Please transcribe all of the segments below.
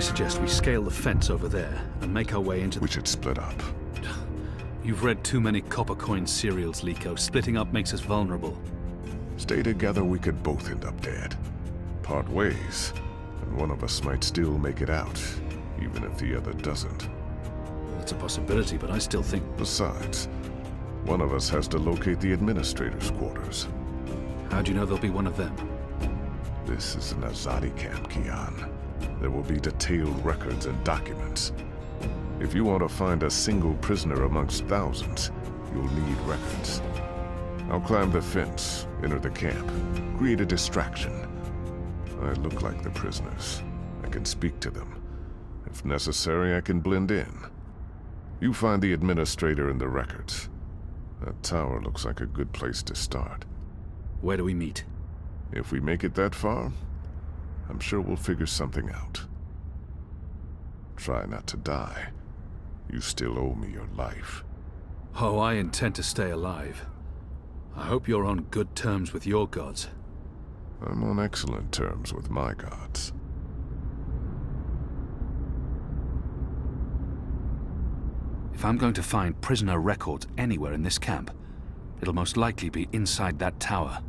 suggest we scale the fence over there and make our way into the... We should split up. You've read too many copper coin serials, Liko. Splitting up makes us vulnerable. Stay together, we could both end up dead. Part ways, and one of us might still make it out, even if the other doesn't. That's a possibility, but I still think... Besides, one of us has to locate the administrator's quarters. How do you know there'll be one of them? This is an Azadi camp, Kian. There will be detailed records and documents. If you want to find a single prisoner amongst thousands, you'll need records. I'll climb the fence, enter the camp, create a distraction. I look like the prisoners. I can speak to them. If necessary, I can blend in. You find the administrator and the records. That tower looks like a good place to start. Where do we meet? If we make it that far, I'm sure we'll figure something out. Try not to die. You still owe me your life. Oh, I intend to stay alive. I hope you're on good terms with your gods. I'm on excellent terms with my gods. If I'm going to find prisoner records anywhere in this camp, it'll most likely be inside that tower.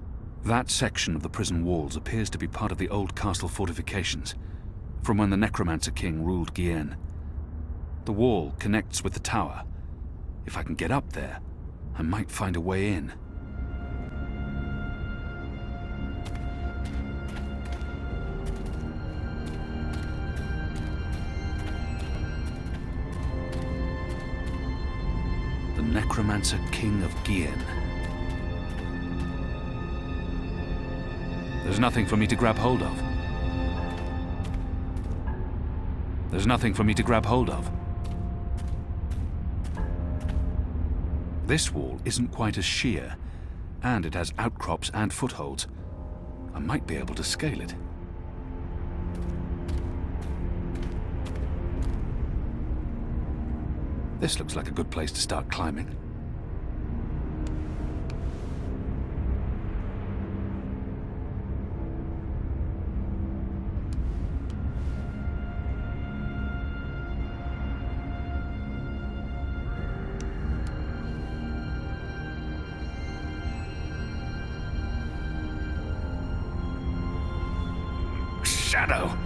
That section of the prison walls appears to be part of the old castle fortifications, from when the Necromancer King ruled Kian. The wall connects with the tower. If I can get up there, I might find a way in. The Necromancer King of Kian. There's nothing for me to grab hold of. There's nothing for me to grab hold of. This wall isn't quite as sheer, and it has outcrops and footholds. I might be able to scale it. This looks like a good place to start climbing. Shadow!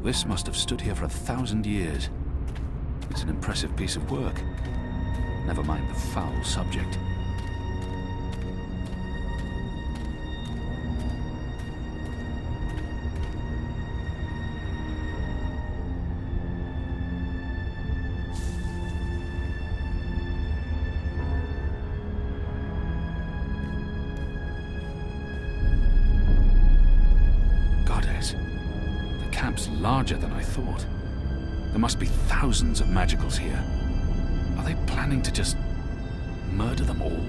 This must have stood here for 1,000 years. It's an impressive piece of work. Never mind the foul subject. Larger than I thought. There must be thousands of magicals here. Are they planning to just murder them all?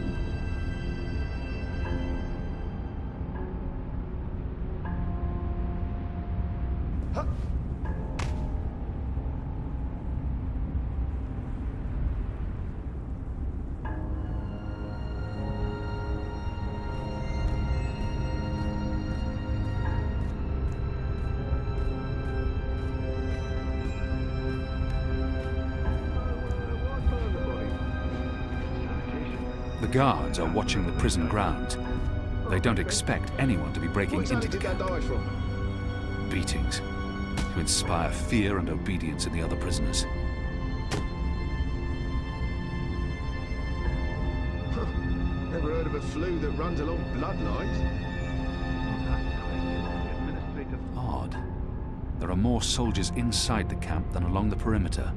The guards are watching the prison grounds. They don't expect anyone to be breaking into the camp. Beatings, to inspire fear and obedience in the other prisoners. Never heard of a flu that runs along bloodlines. Odd. There are more soldiers inside the camp than along the perimeter.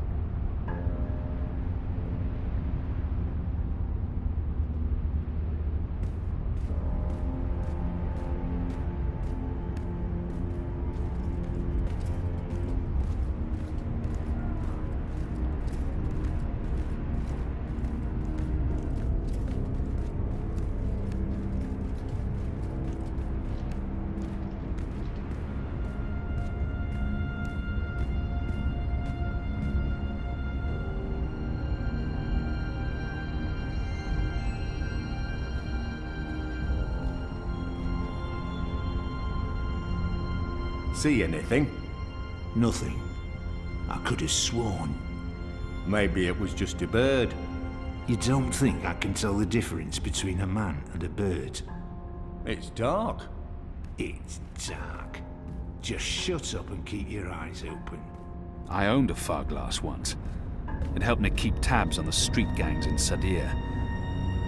See anything? Nothing. I could have sworn. Maybe it was just a bird. You don't think I can tell the difference between a man and a bird? It's dark. It's dark. Just shut up and keep your eyes open. I owned a far glass once. It helped me keep tabs on the street gangs in Sadir.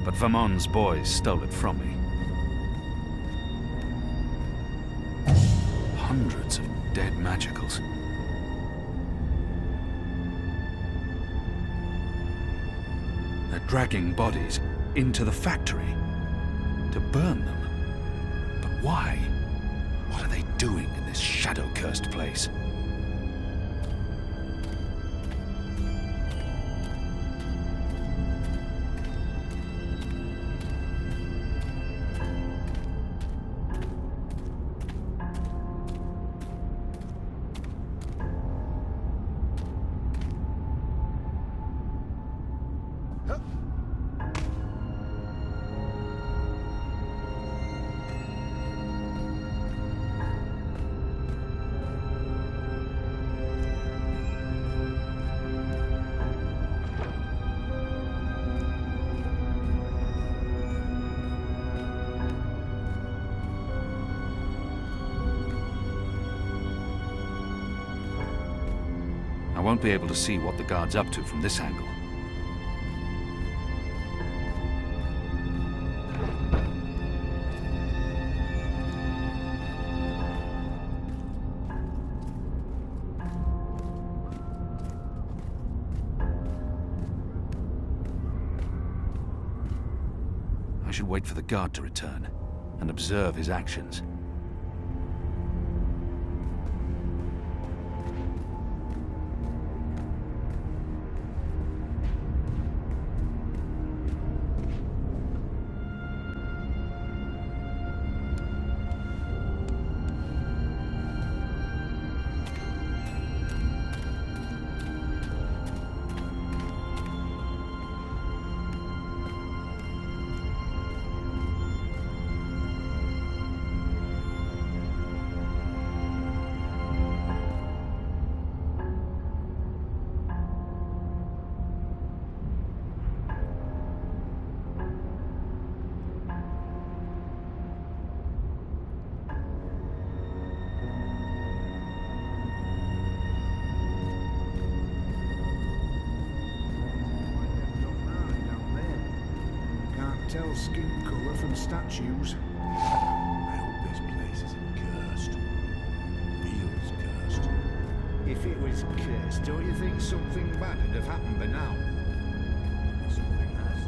But Vermon's boys stole it from me. Hundreds of dead magicals. They're dragging bodies into the factory to burn them. But why? What are they doing in this shadow-cursed place? I won't be able to see what the guard's up to from this angle. I should wait for the guard to return and observe his actions. Tell skin colour from statues. I hope this place isn't cursed. Feels cursed. If it was cursed, don't you think something bad would have happened by now? Maybe something has.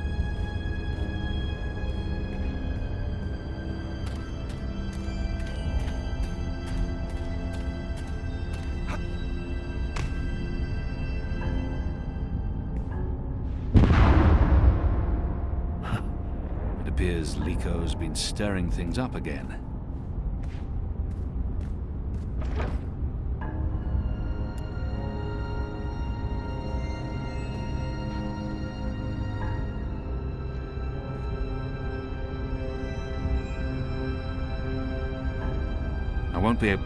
It appears Lico's been stirring things up again. I won't be able...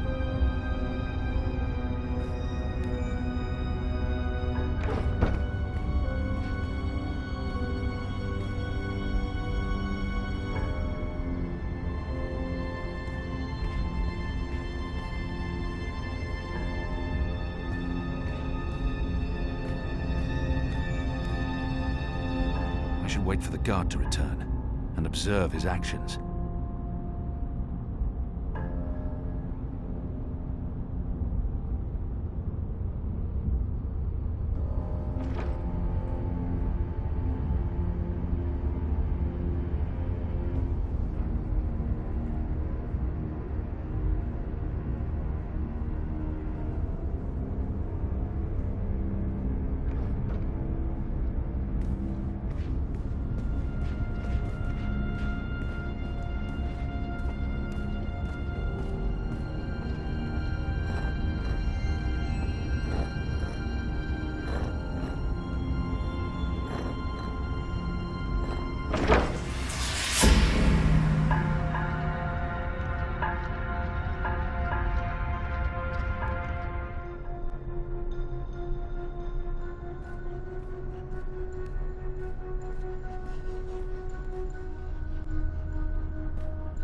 I should wait for the guard to return and observe his actions.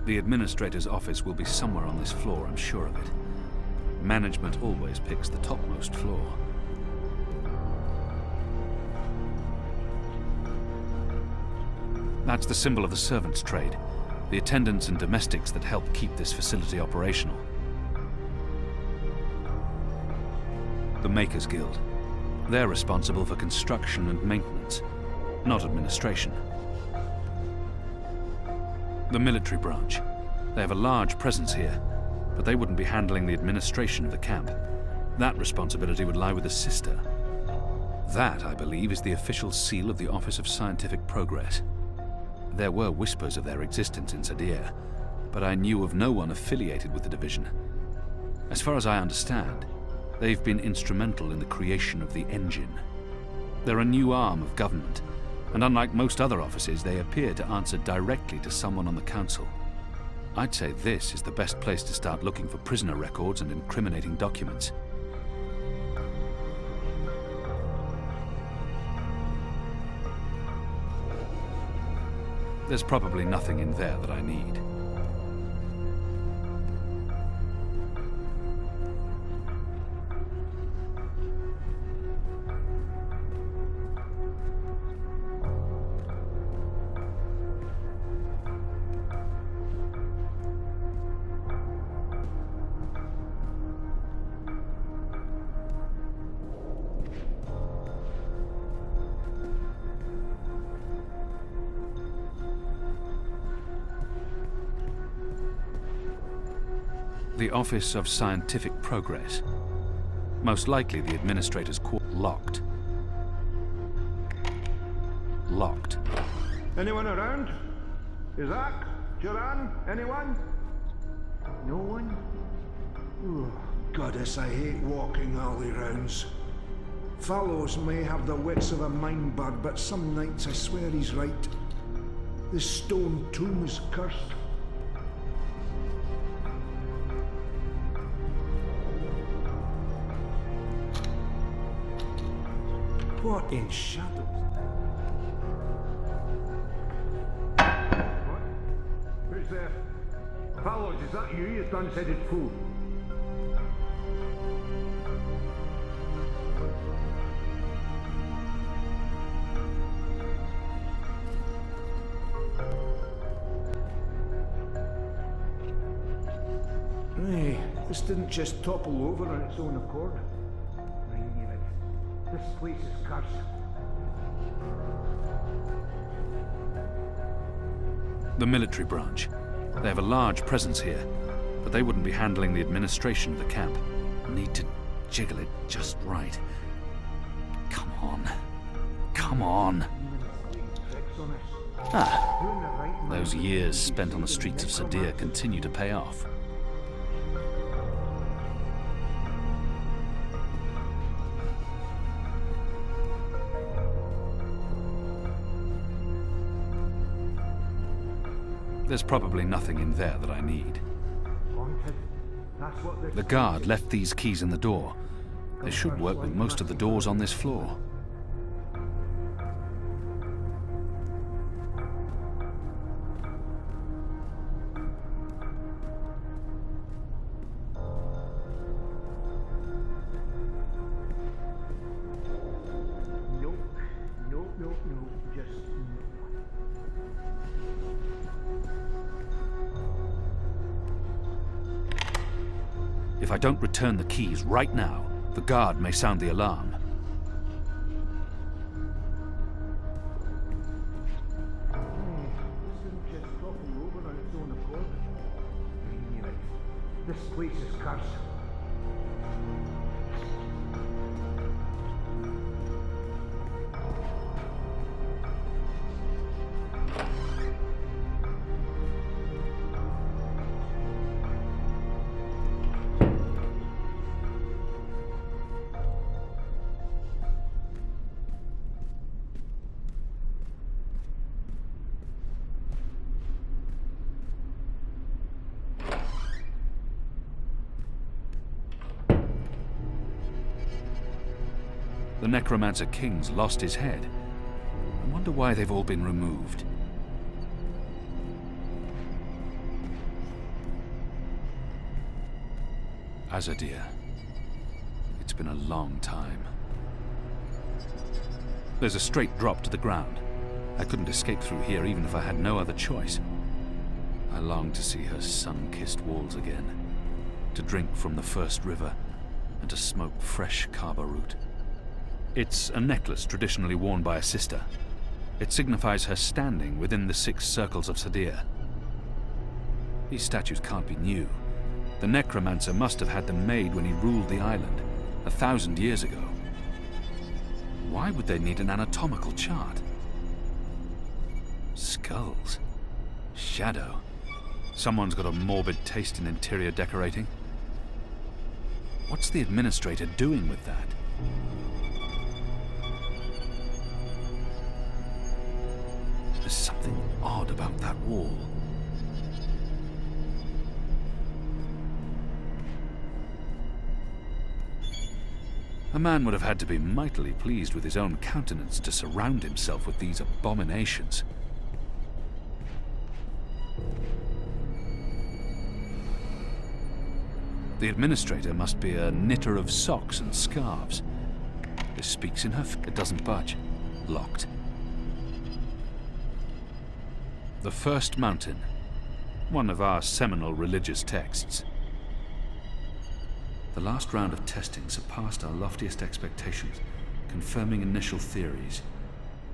The administrator's office will be somewhere on this floor, I'm sure of it. Management always picks the topmost floor. That's the symbol of the servants' trade, the attendants and domestics that help keep this facility operational. The Makers Guild. They're responsible for construction and maintenance, not administration. The military branch. They have a large presence here, but they wouldn't be handling the administration of the camp. That responsibility would lie with the sister. That, I believe, is the official seal of the Office of Scientific Progress. There were whispers of their existence in Sadia, but I knew of no one affiliated with the division. As far as I understand, they've been instrumental in the creation of the engine. They're a new arm of government, and unlike most other offices, they appear to answer directly to someone on the council. I'd say this is the best place to start looking for prisoner records and incriminating documents. There's probably nothing in there that I need. The Office of Scientific Progress. Most likely the administrator's quarters. Locked. Locked. Anyone around? Isaac? Joran? Anyone? No one? Oh, goddess, I hate walking alley rounds. Fellows may have the wits of a mind bird, but some nights I swear he's right. This stone tomb is cursed. What in shadows? What? Who's there? Fellows, is that you, you dun-headed fool? Hey, this didn't just topple over on its own accord. This place is cursed. The military branch. They have a large presence here, but they wouldn't be handling the administration of the camp. Need to jiggle it just right. Come on. Come on. Ah, those years spent on the streets of Sadia continue to pay off. There's probably nothing in there that I need. The guard left these keys in the door. They should work with most of the doors on this floor. If I don't return the keys right now, the guard may sound the alarm. This place is cursed. The Necromancer King's lost his head. I wonder why they've all been removed. Arcadia. It's been a long time. There's a straight drop to the ground. I couldn't escape through here even if I had no other choice. I longed to see her sun-kissed walls again, to drink from the first river, and to smoke fresh kaba root. It's a necklace traditionally worn by a sister. It signifies her standing within the 6 circles of Sadir. These statues can't be new. The necromancer must have had them made when he ruled the island, 1,000 years ago. Why would they need an anatomical chart? Skulls. Shadow. Someone's got a morbid taste in interior decorating. What's the administrator doing with that? There's something odd about that wall. A man would have had to be mightily pleased with his own countenance to surround himself with these abominations. The administrator must be a knitter of socks and scarves. This speaks in her it doesn't budge. Locked. The First Mountain. One of our seminal religious texts. The last round of testing surpassed our loftiest expectations, confirming initial theories.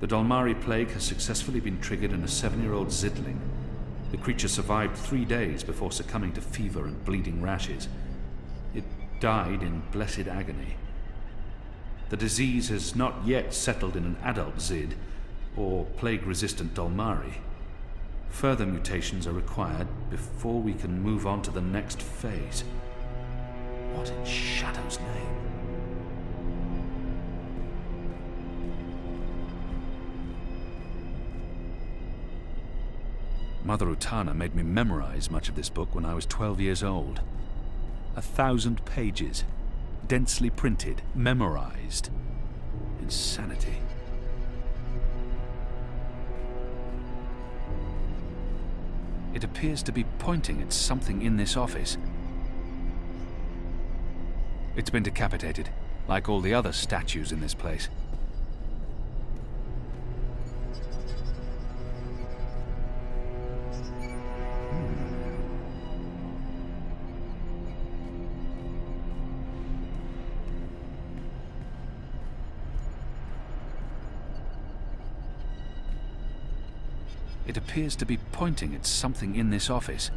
The Dolmari plague has successfully been triggered in a 7-year-old Zidling. The creature survived 3 days before succumbing to fever and bleeding rashes. It died in blessed agony. The disease has not yet settled in an adult Zid, or plague-resistant Dolmari. Further mutations are required before we can move on to the next phase. What in Shadow's name? Mother Utana made me memorize much of this book when I was 12 years old. 1,000 pages, densely printed, memorized. Insanity. It appears to be pointing at something in this office. It's been decapitated, like all the other statues in this place. It appears to be pointing at something in this office.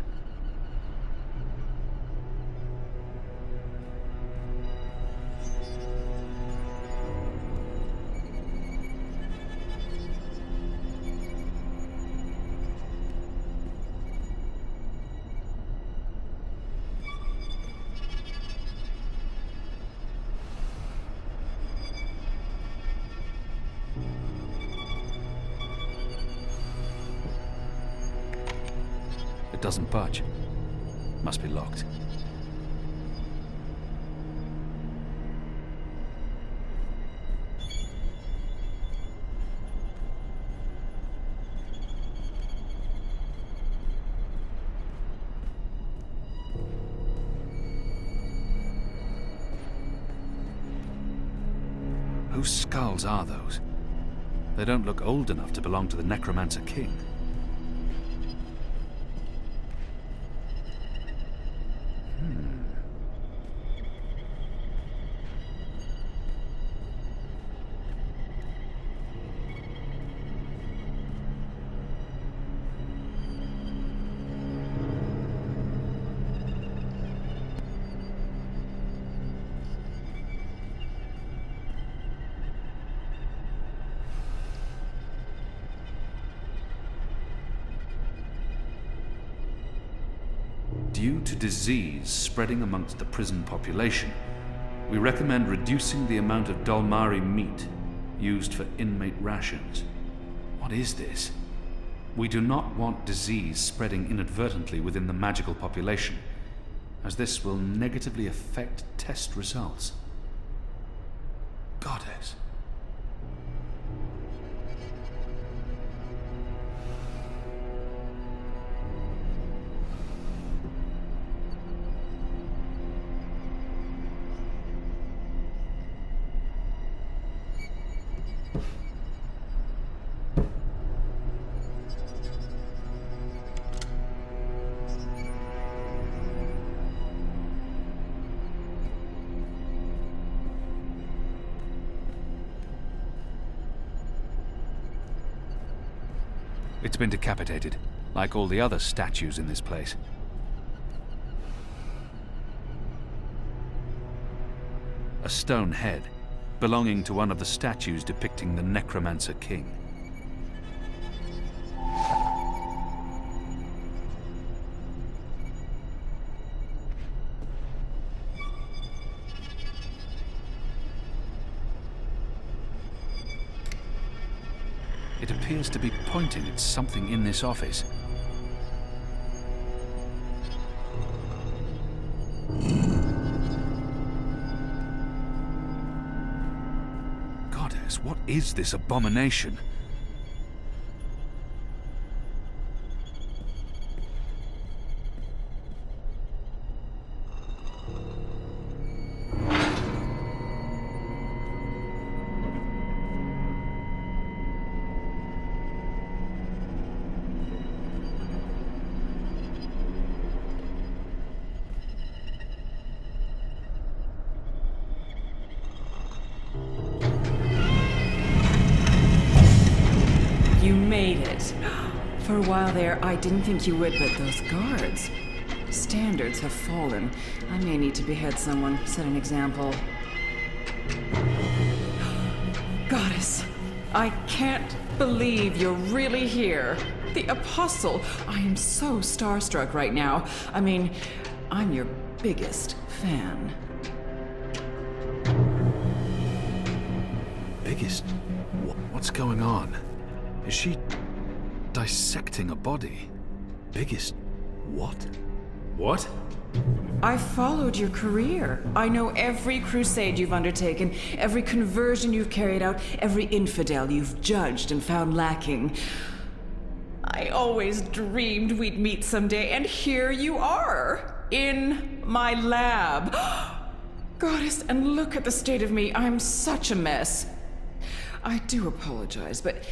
Doesn't budge. Must be locked. Whose skulls are those? They don't look old enough to belong to the Necromancer King. Due to disease spreading amongst the prison population, we recommend reducing the amount of Dolmari meat used for inmate rations. What is this? We do not want disease spreading inadvertently within the magical population, as this will negatively affect test results. Goddess. It's been decapitated, like all the other statues in this place. A stone head, belonging to one of the statues depicting the Necromancer King. It appears to be pointing at something in this office. Goddess, what is this abomination? For a while there, I didn't think you would, but those guards. Standards have fallen. I may need to behead someone, set an example. Goddess, I can't believe you're really here. The Apostle. I am so starstruck right now. I mean, I'm your biggest fan. Biggest? What's going on? Is she dissecting a body? Biggest what? What? I've followed your career. I know every crusade you've undertaken, every conversion you've carried out, every infidel you've judged and found lacking. I always dreamed we'd meet someday, and here you are, in my lab. Goddess, and look at the state of me. I'm such a mess. I do apologize, but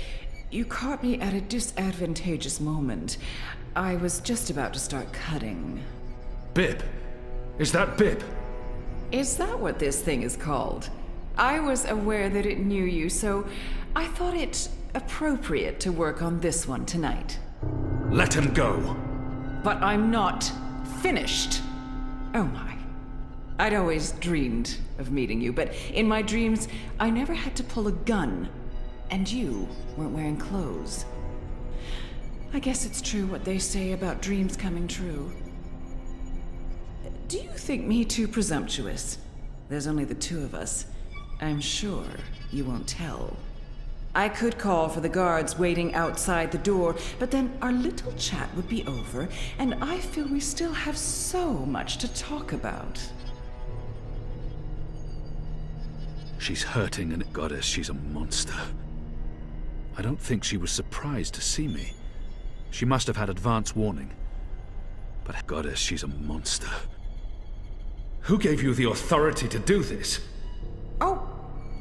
you caught me at a disadvantageous moment. I was just about to start cutting. Bib? Is that Bib? Is that what this thing is called? I was aware that it knew you, so I thought it appropriate to work on this one tonight. Let him go! But I'm not finished. Oh my. I'd always dreamed of meeting you, but in my dreams, I never had to pull a gun. And you weren't wearing clothes. I guess it's true what they say about dreams coming true. Do you think me too presumptuous? There's only the two of us. I'm sure you won't tell. I could call for the guards waiting outside the door, but then our little chat would be over, and I feel we still have so much to talk about. She's hurting, and Goddess, she's a monster. I don't think she was surprised to see me. She must have had advance warning. But Goddess, she's a monster. Who gave you the authority to do this? Oh,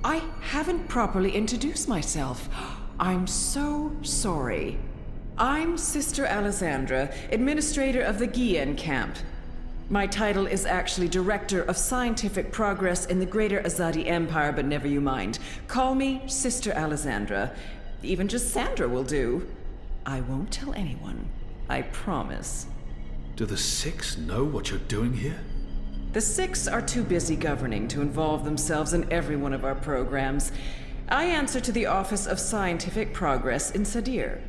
I haven't properly introduced myself. I'm so sorry. I'm Sister Alessandra, administrator of the Kian camp. My title is actually Director of Scientific Progress in the Greater Azadi Empire, but never you mind. Call me Sister Alessandra. Even just Sandra will do. I won't tell anyone. I promise. Do the Six know what you're doing here? The Six are too busy governing to involve themselves in every one of our programs. I answer to the Office of Scientific Progress in Sadir.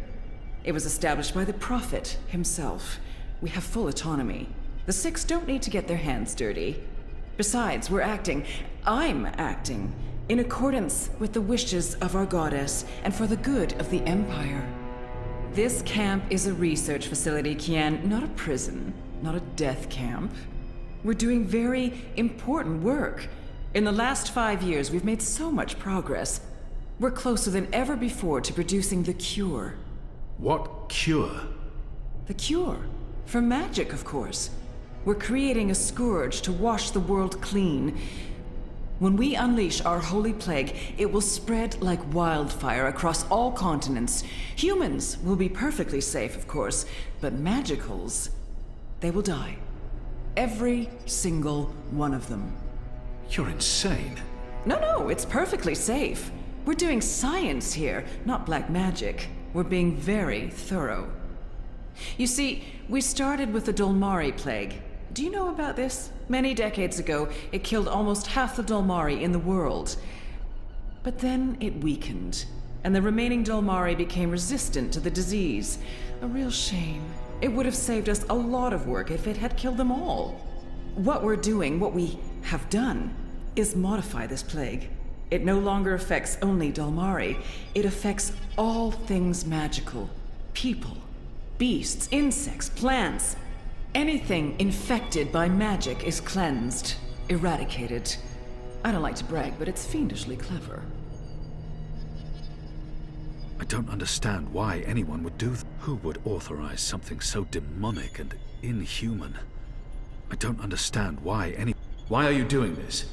It was established by the Prophet himself. We have full autonomy. The Six don't need to get their hands dirty. Besides, I'm acting, in accordance with the wishes of our goddess and for the good of the Empire. This camp is a research facility, Kian, not a prison, not a death camp. We're doing very important work. In the last 5 years, we've made so much progress. We're closer than ever before to producing the cure. What cure? The cure? For magic, of course. We're creating a scourge to wash the world clean. When we unleash our holy plague, it will spread like wildfire across all continents. Humans will be perfectly safe, of course, but magicals, they will die. Every single one of them. You're insane. No, it's perfectly safe. We're doing science here, not black magic. We're being very thorough. You see, we started with the Dolmari plague. Do you know about this? Many decades ago, it killed almost half the Dolmari in the world. But then it weakened, and the remaining Dolmari became resistant to the disease. A real shame. It would have saved us a lot of work if it had killed them all. What we're doing, what we have done, is modify this plague. It no longer affects only Dolmari. It affects all things magical. People, beasts, insects, plants. Anything infected by magic is cleansed, eradicated. I don't like to brag, but it's fiendishly clever. I don't understand why anyone would do that. Who would authorize something so demonic and inhuman? I don't understand why any... Why are you doing this?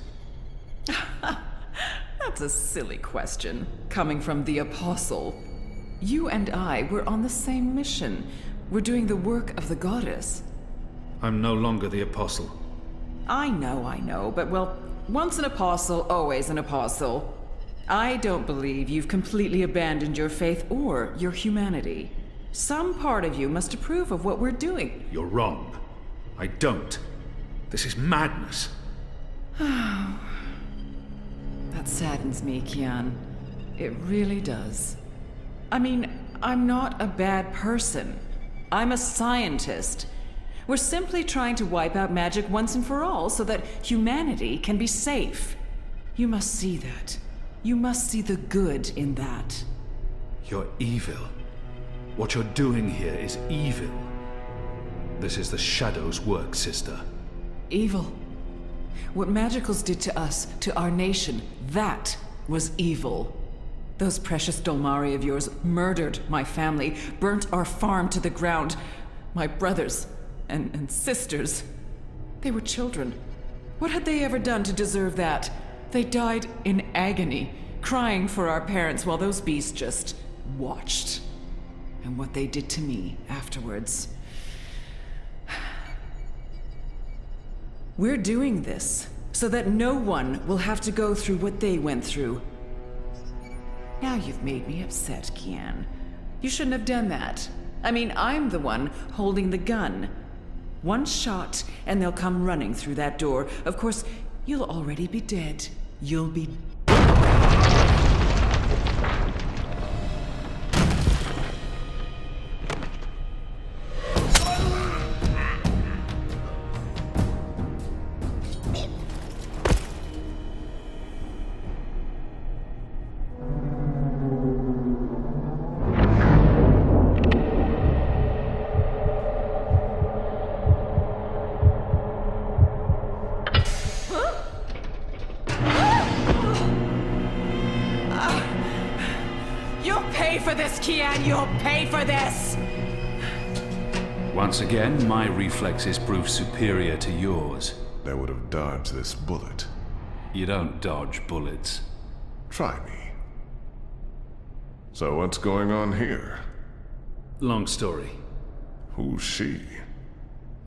That's a silly question, coming from the Apostle. You and I were on the same mission. We're doing the work of the goddess. I'm no longer the Apostle. I know, but well, once an apostle, always an apostle. I don't believe you've completely abandoned your faith or your humanity. Some part of you must approve of what we're doing. You're wrong. I don't. This is madness. That saddens me, Kian. It really does. I mean, I'm not a bad person. I'm a scientist. We're simply trying to wipe out magic once and for all so that humanity can be safe. You must see that. You must see the good in that. You're evil. What you're doing here is evil. This is the Shadow's work, sister. Evil. What magicals did to us, to our nation, that was evil. Those precious Dolmari of yours murdered my family, burnt our farm to the ground. My brothers and sisters. They were children. What had they ever done to deserve that? They died in agony, crying for our parents while those beasts just watched. And what they did to me afterwards. We're doing this so that no one will have to go through what they went through. Now you've made me upset, Kian. You shouldn't have done that. I mean, I'm the one holding the gun. One shot, and they'll come running through that door. Of course, you'll already be dead. You'll be... Kian, you'll pay for this! Once again, my reflexes prove superior to yours. That would have dodged this bullet. You don't dodge bullets. Try me. So what's going on here? Long story. Who's she?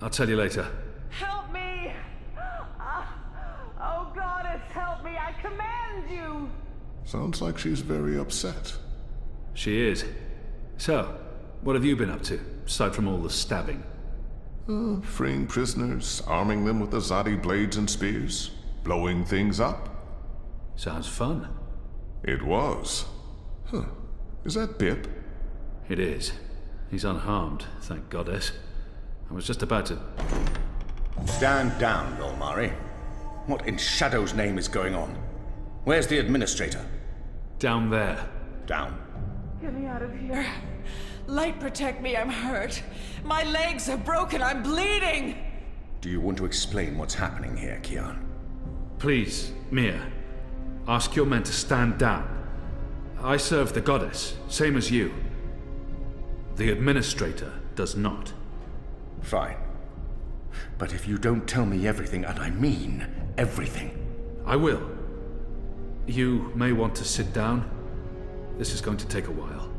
I'll tell you later. Help me! Oh, goddess, help me! I command you! Sounds like she's very upset. She is. So, what have you been up to, aside from all the stabbing? Freeing prisoners, arming them with Azadi blades and spears, blowing things up. Sounds fun. It was. Huh. Is that Bip? It is. He's unharmed, thank goddess. I was just about to... Stand down, Dolmari. What in Shadow's name is going on? Where's the administrator? Down there. Down. Get me out of here. Light, protect me, I'm hurt. My legs are broken, I'm bleeding! Do you want to explain what's happening here, Kian? Please, Mia. Ask your men to stand down. I serve the goddess, same as you. The administrator does not. Fine. But if you don't tell me everything, and I mean everything... I will. You may want to sit down. This is going to take a while.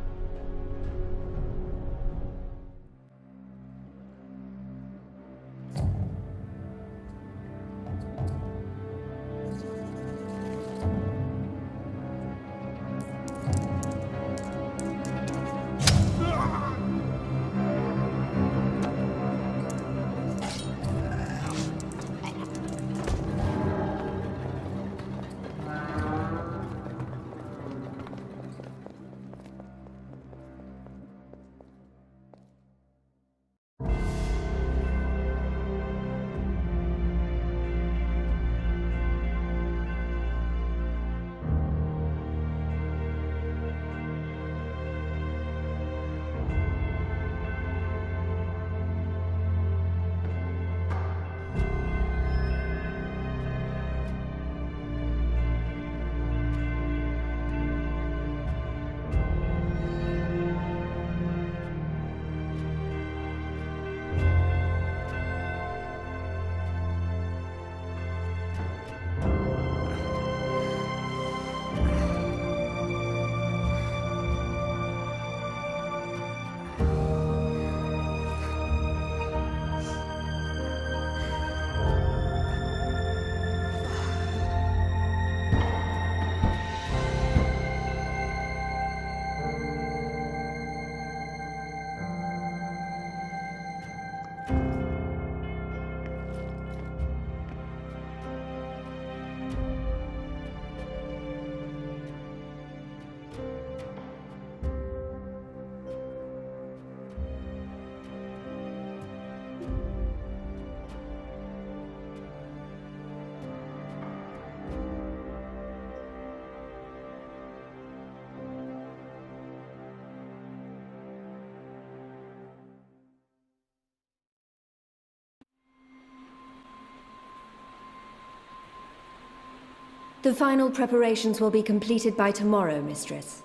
The final preparations will be completed by tomorrow, Mistress.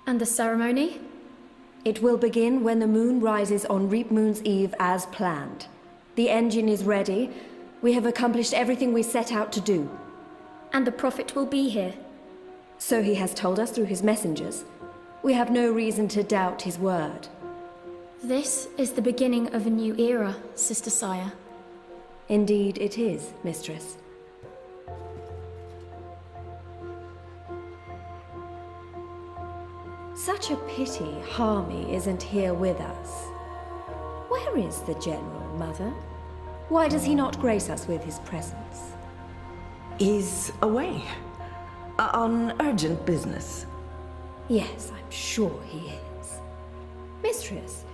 And the ceremony? It will begin when the moon rises on Reap Moon's Eve as planned. The engine is ready. We have accomplished everything we set out to do. And the Prophet will be here? So he has told us through his messengers. We have no reason to doubt his word. This is the beginning of a new era, Sister Sire. Indeed it is, Mistress. Such a pity Harmy isn't here with us. Where is the General, Mother? Why does he not grace us with his presence? He's away. On urgent business. Yes, I'm sure he is. Mistress,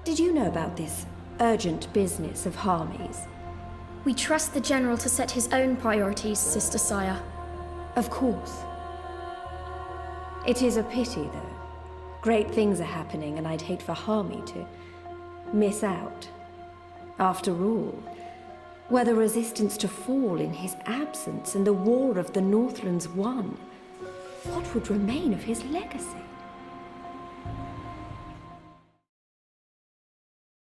did you know about this urgent business of Harmy's? We trust the General to set his own priorities, Sister Sire. Of course. It is a pity, though. Great things are happening, and I'd hate for Harmy to miss out. After all, were the resistance to fall in his absence and the war of the Northlands won, what would remain of his legacy?